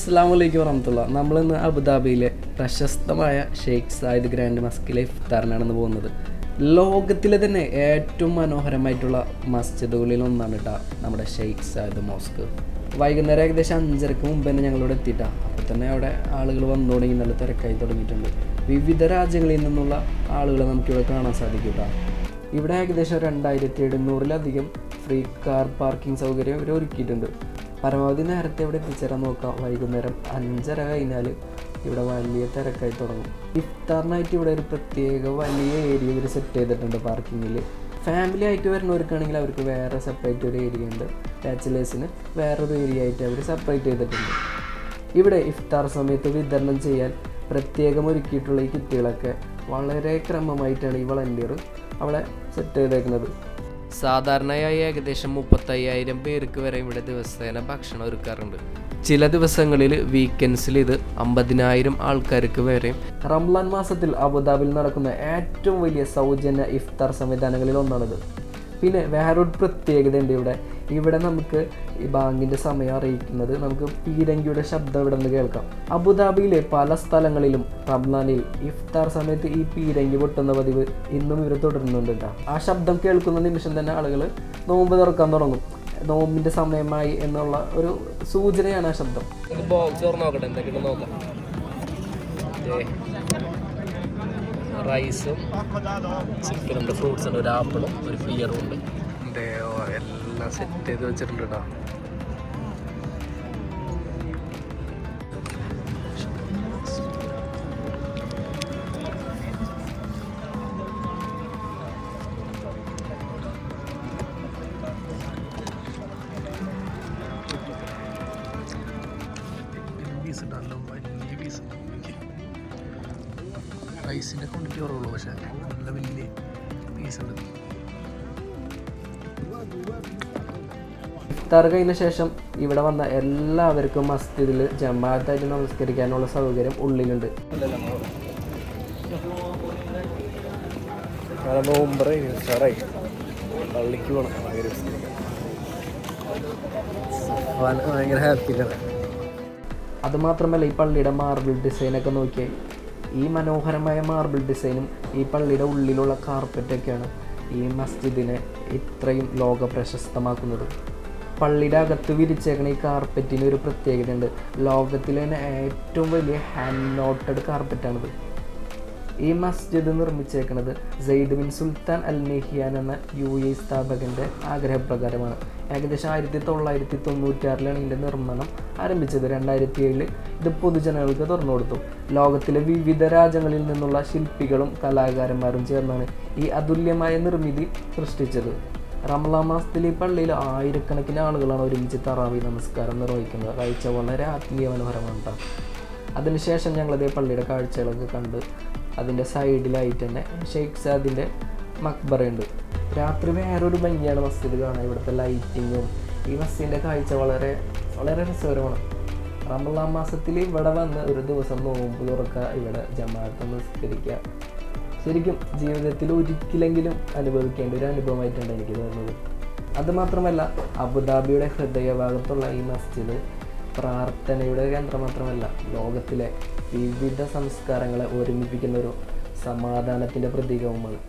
അസ്സലാമു അലൈക്കും വറഹ്മത്തുള്ളാഹി. നമ്മളിന്ന് അബുദാബിയിലെ പ്രശസ്തമായ ഷെയ്ഖ് സായിദ് ഗ്രാൻഡ് മസ്കിലെ ഇഫ്താറിനാണ് പോകുന്നത്. ലോകത്തിലെ തന്നെ ഏറ്റവും മനോഹരമായിട്ടുള്ള മസ്ജിദുകളിൽ ഒന്നാണ് കേട്ടോ നമ്മുടെ ഷെയ്ഖ് സായിദ് മോസ്ക്. വൈകുന്നേരം ഏകദേശം 5:30 മുമ്പ് തന്നെ ഞങ്ങളിവിടെ എത്തിയിട്ടാണ്. അപ്പോൾ തന്നെ അവിടെ ആളുകൾ വന്നു തുടങ്ങി, നല്ല തിരക്കായി തുടങ്ങിയിട്ടുണ്ട്. വിവിധ രാജ്യങ്ങളിൽ നിന്നുള്ള ആളുകളെ നമുക്കിവിടെ കാണാൻ സാധിക്കും കേട്ടോ. ഇവിടെ ഏകദേശം 2700-ലധികം ഫ്രീ കാർ പാർക്കിംഗ് സൗകര്യം ഇവർ ഒരുക്കിയിട്ടുണ്ട്. പരമാവധി നേരത്തെ ഇവിടെ എത്തിച്ചേരാൻ നോക്കാം. വൈകുന്നേരം 5:30 കഴിഞ്ഞാൽ ഇവിടെ വലിയ തിരക്കായി തുടങ്ങും. ഇഫ്താറിനായിട്ട് ഇവിടെ ഒരു പ്രത്യേക വലിയ ഏരിയ ഇവർ സെറ്റ് ചെയ്തിട്ടുണ്ട് പാർക്കിങ്ങിൽ. ഫാമിലി ആയിട്ട് വരുന്നവർക്കാണെങ്കിൽ അവർക്ക് വേറെ സെപ്പറേറ്റ് ഒരു ഏരിയ ഉണ്ട്. ബാച്ചിലേഴ്സിന് വേറൊരു ഏരിയ ആയിട്ട് അവർ സെപ്പറേറ്റ് ചെയ്തിട്ടുണ്ട്. ഇവിടെ ഇഫ്താർ സമയത്ത് വിതരണം ചെയ്യാൻ പ്രത്യേകം ഒരുക്കിയിട്ടുള്ള ഈ കിറ്റുകളൊക്കെ വളരെ ക്രമമായിട്ടാണ് ഈ വളണ്ടിയർ അവിടെ സെറ്റ് ചെയ്തേക്കുന്നത്. സാധാരണയായി ഏകദേശം 35,000 പേർക്ക് വരെ ഇവിടെ ദിവസേന ഭക്ഷണം ഒരുക്കാറുണ്ട്. ചില ദിവസങ്ങളിൽ വീക്കെൻഡ്സിൽ ഇത് 50,000 ആൾക്കാർക്ക് വരെയും. റംലാൻ മാസത്തിൽ അബുദാബിയിൽ നടക്കുന്ന ഏറ്റവും വലിയ സൗജന്യ ഇഫ്താർ സംവിധാനങ്ങളിൽ ഒന്നാണിത്. പിന്നെ വേറൊരു പ്രത്യേകതയുണ്ട് ഇവിടെ നമുക്ക് ഈ ബാങ്കിൻ്റെ സമയം അറിയിക്കുന്നത് നമുക്ക് പീരങ്കിയുടെ ശബ്ദം ഇവിടെ നിന്ന് കേൾക്കാം. അബുദാബിയിലെ പല സ്ഥലങ്ങളിലും റംലാനിൽ ഇഫ്താർ സമയത്ത് ഈ പീരങ്കി പൊട്ടുന്ന പതിവ് ഇന്നും ഇവർ തുടരുന്നുണ്ട് കേട്ടോ. ആ ശബ്ദം കേൾക്കുന്ന നിമിഷം തന്നെ ആളുകൾ നോമ്പ് തുറക്കാൻ തുടങ്ങും. നോമ്പിൻ്റെ സമയമായി എന്നുള്ള ഒരു സൂചനയാണ് ആ ശബ്ദം. ബോക്സ് തുറന്ന് നോക്കട്ടെ, എന്തൊക്കെയാണ് നോക്കാം. റൈസും ചിക്കനുണ്ട്, ഫ്രൂട്ട്സ് ഉണ്ട്, ഒരു ആപ്പിളും ഒരു പിയറും ഉണ്ട്. എല്ലാം സെറ്റ് ചെയ്ത് വെച്ചിട്ടുണ്ട് കേട്ടോ. വലിയ പീസ് റൈസിൻ്റെ ക്വാണ്ടിറ്റി കുറവുള്ളൂ, പക്ഷേ നല്ല വലിയ പീസ് ഉണ്ട്. ഇഫ്താർ കഴിഞ്ഞ ശേഷം ഇവിടെ വന്ന എല്ലാവർക്കും മസ്ജിദിൽ ജമാഅത്തായിട്ട് നമസ്കരിക്കാനുള്ള സൗകര്യം ഉള്ളിലുണ്ട്. പള്ളിക്ക് പോകണം, ഭയങ്കര ഹാപ്പിയാണ്. അതുമാത്രമല്ല, ഈ പള്ളിയുടെ മാർബിൾ ഡിസൈനൊക്കെ നോക്കിയാൽ ഈ മനോഹരമായ മാർബിൾ ഡിസൈനും ഈ പള്ളിയുടെ ഉള്ളിലുള്ള കാർപ്പറ്റൊക്കെയാണ് ഈ മസ്ജിദിനെ ഇത്രയും ലോക പ്രശസ്തമാക്കുന്നത്. പള്ളിയുടെ അകത്ത് വിരിച്ചേക്കണ ഈ കാർപ്പറ്റിന് ഒരു പ്രത്യേകതയുണ്ട്. ലോകത്തിലെ തന്നെ ഏറ്റവും വലിയ ഹാൻഡ് നോട്ടഡ് കാർപ്പറ്റാണിത്. ഈ മസ്ജിദ് നിർമ്മിച്ചേക്കുന്നത് സെയ്ദ് ബിൻ സുൽത്താൻ അൽ നെഹിയാൻ എന്ന UAE സ്ഥാപകൻ്റെ ആഗ്രഹപ്രകാരമാണ്. ഏകദേശം 1996-ലാണ് ഇതിൻ്റെ നിർമ്മാണം ആരംഭിച്ചത്. 2007 ഇത് പൊതുജനങ്ങൾക്ക് തുറന്നു കൊടുത്തു. ലോകത്തിലെ വിവിധ രാജ്യങ്ങളിൽ നിന്നുള്ള ശില്പികളും കലാകാരന്മാരും ചേർന്നാണ് ഈ അതുല്യമായ നിർമ്മിതി സൃഷ്ടിച്ചത്. റമളാൻ മാസത്തിൽ ഈ പള്ളിയിൽ ആയിരക്കണക്കിന് ആളുകളാണ് ഒരുമിച്ച് തറാവി നമസ്കാരം നിർവഹിക്കുന്നത്. കാഴ്ച വളരെ ആത്മീയ മനോഹരമാണ്. അതിനുശേഷം ഞങ്ങളതേ പള്ളിയുടെ കാഴ്ചകളൊക്കെ കണ്ട് അതിൻ്റെ സൈഡിലായിട്ട് തന്നെ ഷെയ്ഖ് സാദിൻ്റെ മക്ബറയുണ്ട്. രാത്രി വേറൊരു ഭംഗിയാണ് മസ്ജിദ് കാണാൻ. ഇവിടുത്തെ ലൈറ്റിങ്ങും ഈ മസ്ജിദിൻ്റെ കാഴ്ച വളരെ വളരെ രസകരമാണ്. റമളാൻ മാസത്തിൽ ഇവിടെ വന്ന് ഒരു ദിവസം നോമ്പ് തുറക്കുക, ഇവിടെ ജമാഅത്ത് നമസ്കരിക്കുക, ശരിക്കും ജീവിതത്തിൽ ഒരിക്കലെങ്കിലും അനുഭവിക്കേണ്ട ഒരു അനുഭവമായിട്ടാണ് എനിക്ക് തോന്നുന്നത്. അതുമാത്രമല്ല, അബുദാബിയുടെ ഹൃദയഭാഗത്തുള്ള ഈ മസ്ജിദ് പ്രാർത്ഥനയുടെ കേന്ദ്രം മാത്രമല്ല, ലോകത്തിലെ വിവിധ സംസ്കാരങ്ങളെ ഒരുമിപ്പിക്കുന്ന ഒരു സമാധാനത്തിൻ്റെ പ്രതീകവുമാണ്.